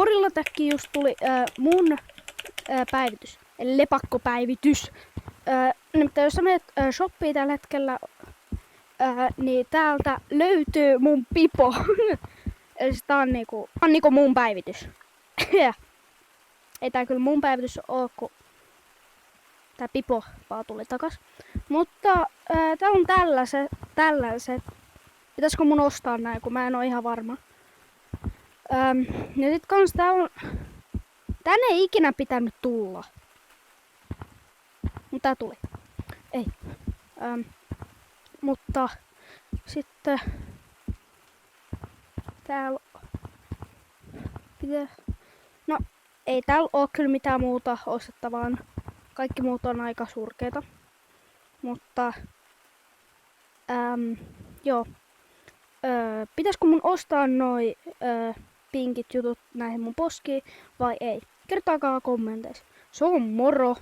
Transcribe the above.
Gorillatäkkiin just tuli mun päivitys. Eli lepakkopäivitys. Nimittäin jos sä menet shoppiin tällä hetkellä, niin täältä löytyy mun pipo. Eli tää on niinku mun päivitys. Ei tää kyllä mun päivitys oo, kun tää pipo vaan tuli takas. Mutta tää on tällaiset. Pitäisikö mun ostaa näin, kun mä en oo ihan varma. Ja sit kans tää on... Tänne ei ikinä pitänyt tulla. Mut tää tuli. Ei. Mutta sitten... Täällä... No, ei täällä oo kyllä mitään muuta ostettavaa. Kaikki muut on aika surkeita. Mutta... joo. Pitäisikö mun ostaa noi pinkit jutut näihin mun poskiin vai ei? Kertaakaa kommenteissa. Se on moro!